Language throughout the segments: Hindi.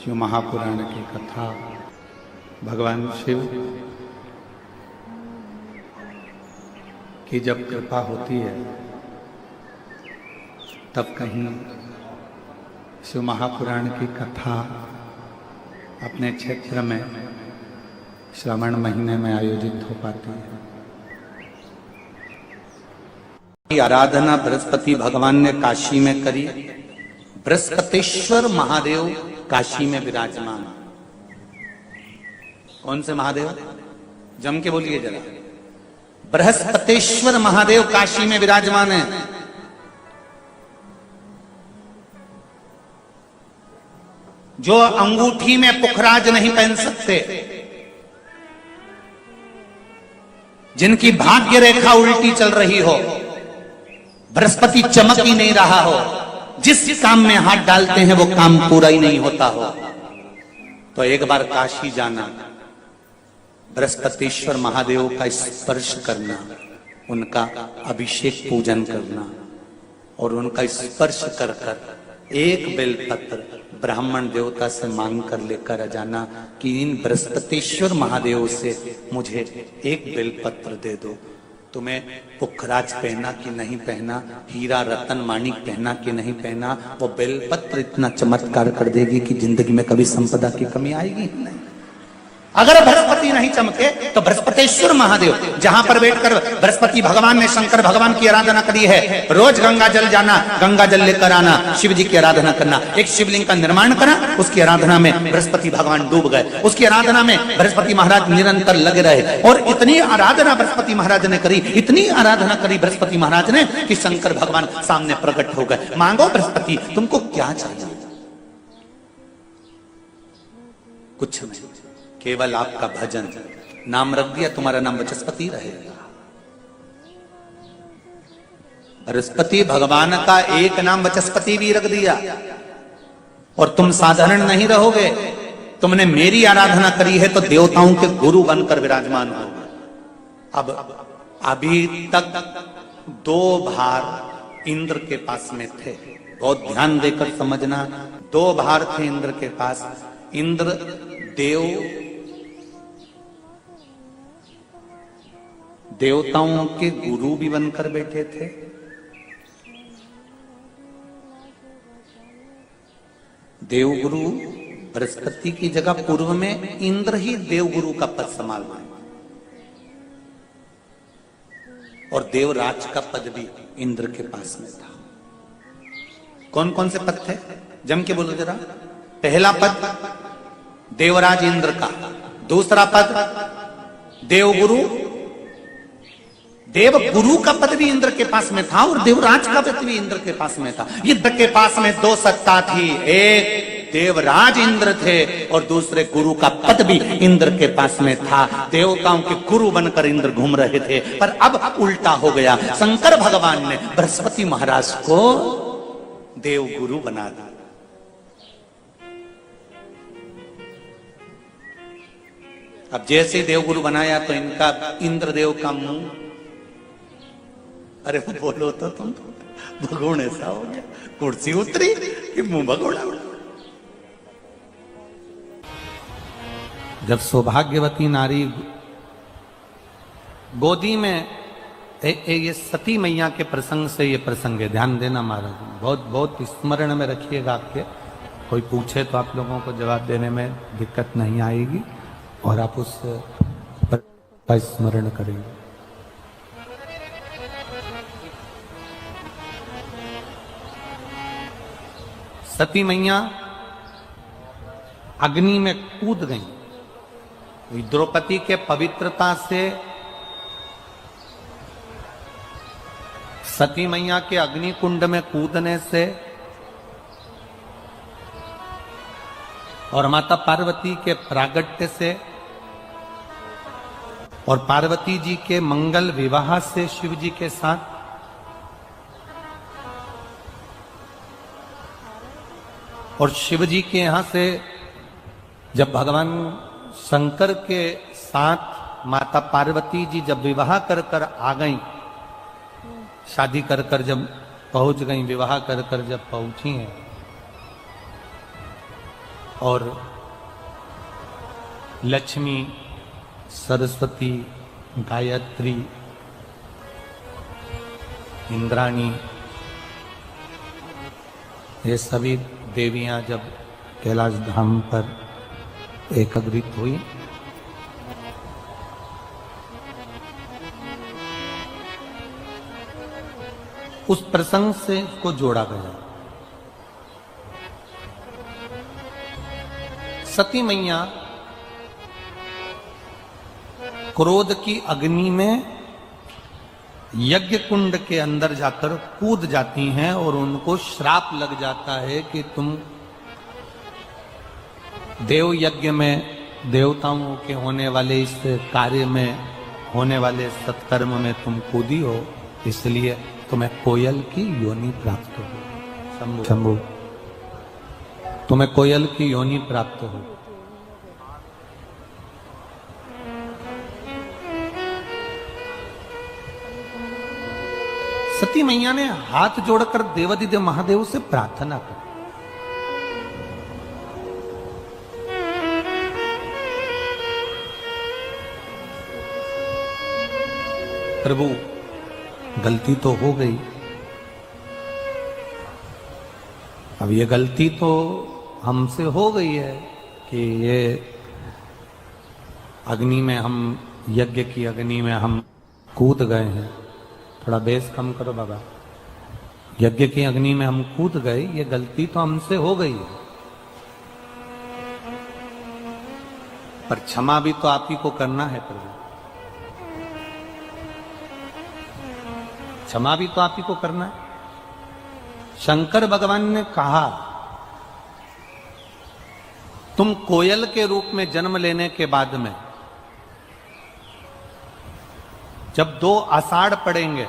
शिव महापुराण की कथा। भगवान शिव की जब कृपा होती है तब कहीं शिव महापुराण की कथा अपने क्षेत्र में श्रावण महीने में आयोजित हो पाती है। आराधना बृहस्पति भगवान ने काशी में करी। बृहस्पतिश्वर महादेव काशी में विराजमान। कौन से महादेव? जम के बोलिए जरा। बृहस्पतिश्वर महादेव काशी में विराजमान है। जो अंगूठी में पुखराज नहीं पहन सकते, जिनकी भाग्य रेखा उल्टी चल रही हो, बृहस्पति चमक ही नहीं रहा हो, जिस काम में हाथ डालते हैं वो काम पूरा ही नहीं होता हो, तो एक बार काशी जाना, बृहस्पतिश्वर महादेव का स्पर्श करना, उनका अभिषेक पूजन करना और उनका स्पर्श कर कर एक बेलपत्र ब्राह्मण देवता से मांग कर लेकर आ जाना कि इन बृहस्पतिश्वर महादेव से मुझे एक बेलपत्र दे दो। तुम्हें पुखराज पहना कि नहीं पहना, हीरा रतन माणिक पहना कि नहीं पहना, वो बेलपत्र इतना चमत्कार कर देगी कि जिंदगी में कभी संपदा की कमी आएगी ही नहीं। अगर बृहस्पति नहीं चमके तो बृहस्पतिश्वर महादेव, जहां पर बैठकर बृहस्पति भगवान ने शंकर भगवान की आराधना करी है, रोज गंगा जल जाना, गंगा जल लेकर आना, शिव जी की आराधना करना। एक शिवलिंग का निर्माण करा, उसकी आराधना में बृहस्पति भगवान डूब गए, उसकी आराधना में बृहस्पति महाराज निरंतर लगे रहे। और इतनी आराधना बृहस्पति महाराज ने करी, इतनी आराधना करी बृहस्पति महाराज ने कि शंकर भगवान सामने प्रकट हो गए। मांगो बृहस्पति, तुमको क्या चाहिए? कुछ नहीं, केवल आपका भजन। नाम रख दिया, तुम्हारा नाम बृहस्पति रहेगा। बृहस्पति भगवान का एक नाम बृहस्पति भी रख दिया और तुम साधारण नहीं रहोगे। तुमने मेरी आराधना करी है तो देवताओं के गुरु बनकर विराजमान होगे। अब अभी तक 2 भार इंद्र के पास में थे, बहुत ध्यान देकर समझना। 2 भार थे इंद्र के पास। इंद्र देवताओं के गुरु भी बनकर बैठे थे, देवगुरु बृहस्पति की जगह पूर्व में इंद्र ही देवगुरु का पद संभाल रहे, और देवराज का पद भी इंद्र के पास में था। कौन कौन से पद थे? जम के बोलो जरा। पहला पद देवराज इंद्र का, दूसरा पद देवगुरु, देव गुरु का पद भी इंद्र के पास में था और देवराज का पद भी इंद्र के पास में था। इंद्र के पास में 2 सत्ता थी, एक देवराज इंद्र थे और दूसरे गुरु का पद भी इंद्र के पास में था। देवताओं के गुरु बनकर इंद्र घूम रहे थे, पर अब उल्टा हो गया। शंकर भगवान ने बृहस्पति महाराज को देव गुरु बना दिया। अब जैसे देवगुरु बनाया तो इनका इंद्रदेव का मुंह, अरे बोलो तो तुम, भगोड़ ऐसा हो गया, कुर्सी उतरी कि मुंह भगोड़ा। जब सौभाग्यवती नारी गोदी में ये सती मैया के प्रसंग से ये प्रसंग है, ध्यान देना महाराज, बहुत बहुत स्मरण में रखिएगा। आपके कोई पूछे तो आप लोगों को जवाब देने में दिक्कत नहीं आएगी और आप उस पर स्मरण करेंगे। सती मैया अग्नि में कूद गई। द्रौपदी के पवित्रता से सती मैया के अग्नि कुंड में कूदने से और माता पार्वती के प्रागट्य से और पार्वती जी के मंगल विवाह से शिव जी के साथ और शिव जी के यहां से जब भगवान शंकर के साथ माता पार्वती जी जब विवाह कर कर आ गई, शादी कर कर जब पहुंच गई, विवाह कर कर जब पहुंची हैं, और लक्ष्मी, सरस्वती, गायत्री, इंद्राणी, ये सभी देवियां जब कैलाश धाम पर एकत्रित हुई, उस प्रसंग से इसको जोड़ा गया। सती मैया क्रोध की अग्नि में यज्ञ कुंड के अंदर जाकर कूद जाती हैं और उनको श्राप लग जाता है कि तुम देव यज्ञ में, देवताओं के होने वाले इस कार्य में, होने वाले सत्कर्म में तुम कूदी हो, इसलिए तुम्हें कोयल की योनि प्राप्त हो। शंभु, तुम्हें कोयल की योनि प्राप्त हो। सती मैया ने हाथ जोड़कर देवादिदेव महादेव से प्रार्थना की। प्रभु, गलती तो हो गई, अब ये गलती तो हमसे हो गई है कि ये अग्नि में हम, यज्ञ की अग्नि में हम कूद गए हैं। थोड़ा बेस कम करो बाबा। यज्ञ की अग्नि में हम कूद गए, ये गलती तो हमसे हो गई है, पर क्षमा भी तो आप ही को करना है प्रभु, क्षमा भी तो आप ही को करना है। शंकर भगवान ने कहा, तुम कोयल के रूप में जन्म लेने के बाद में जब 2 आषाढ़ पड़ेंगे,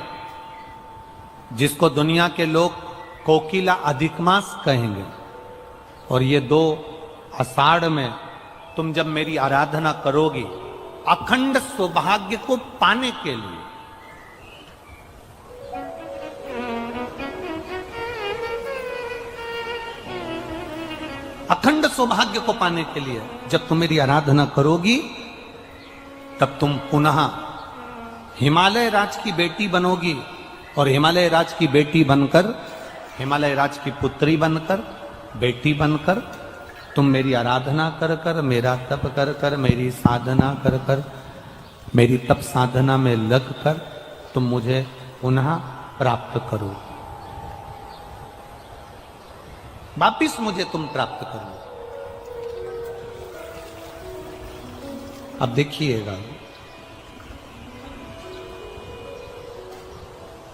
जिसको दुनिया के लोग कोकिला अधिक मास कहेंगे, और ये 2 आषाढ़ में तुम जब मेरी आराधना करोगी अखंड सौभाग्य को पाने के लिए, अखंड सौभाग्य को पाने के लिए जब तुम मेरी आराधना करोगी, तब तुम पुनः हिमालय राज की बेटी बनोगी, और हिमालय राज की बेटी बनकर, हिमालय राज की पुत्री बनकर, बेटी बनकर, तुम मेरी आराधना कर कर, मेरा तप कर कर, मेरी साधना कर कर, मेरी तप साधना में लग कर तुम मुझे पुनः प्राप्त करो, वापिस मुझे तुम प्राप्त करो। अब देखिएगा,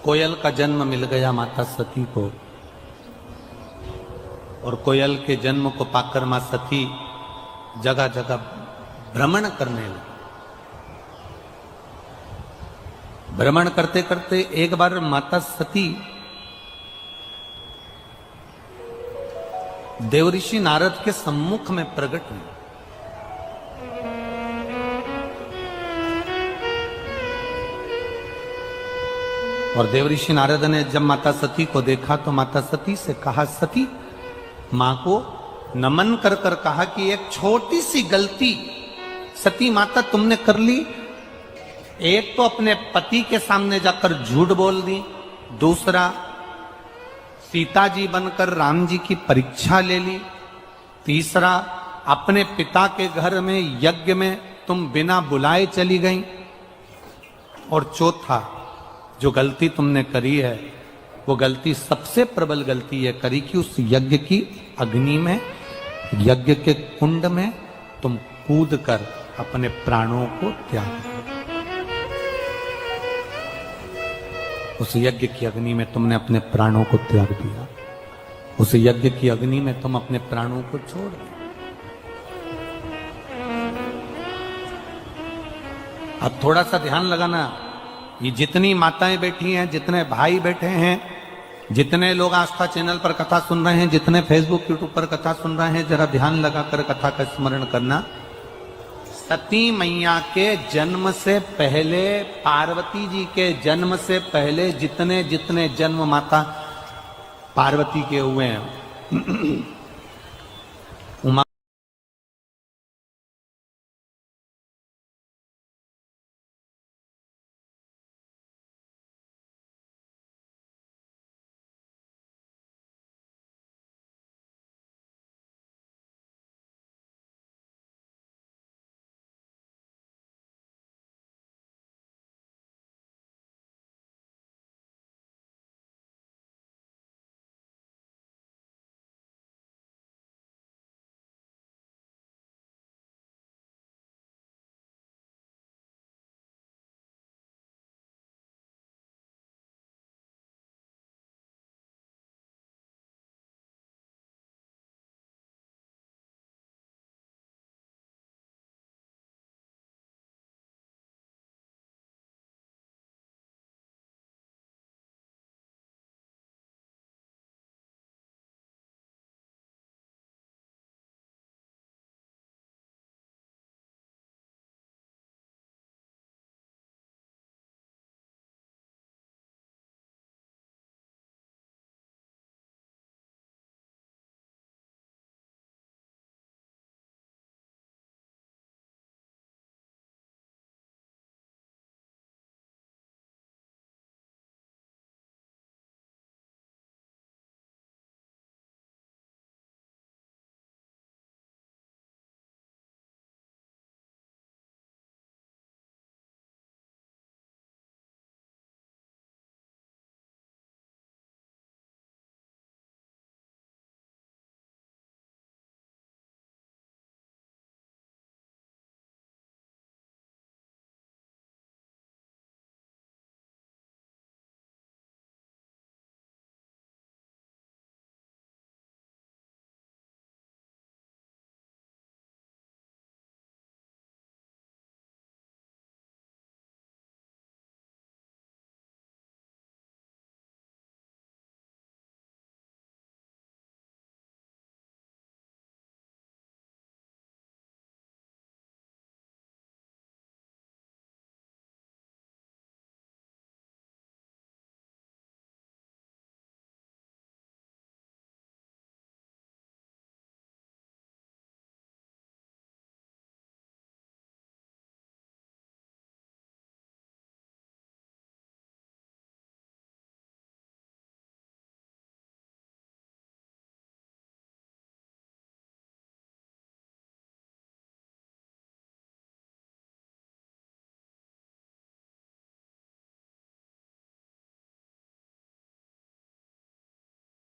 कोयल का जन्म मिल गया माता सती को, और कोयल के जन्म को पाकर मां सती जगह जगह भ्रमण करने लगी। भ्रमण करते करते एक बार माता सती देवऋषि नारद के सम्मुख में प्रकट हुई। और देवऋषि नारद ने जब माता सती को देखा तो माता सती से कहा, सती, मां को नमन कर कर कहा कि एक छोटी सी गलती सती माता तुमने कर ली। एक तो अपने पति के सामने जाकर झूठ बोल दी, दूसरा सीता जी बनकर राम जी की परीक्षा ले ली, तीसरा अपने पिता के घर में यज्ञ में तुम बिना बुलाए चली गई, और चौथा जो गलती तुमने करी है वो गलती, सबसे प्रबल गलती ये करी कि उस यज्ञ की अग्नि में, यज्ञ के कुंड में तुम कूद कर अपने प्राणों को त्याग दिया। उस यज्ञ की अग्नि में तुमने अपने प्राणों को त्याग दिया, उस यज्ञ की अग्नि में तुम अपने प्राणों को छोड़ दिया। अब थोड़ा सा ध्यान लगाना, ये जितनी माताएं बैठी हैं, जितने भाई बैठे हैं, जितने लोग आस्था चैनल पर कथा सुन रहे हैं, जितने फेसबुक यूट्यूब पर कथा सुन रहे हैं, जरा ध्यान लगाकर कथा का स्मरण करना। सती मैया के जन्म से पहले, पार्वती जी के जन्म से पहले जितने जितने जन्म माता पार्वती के हुए हैं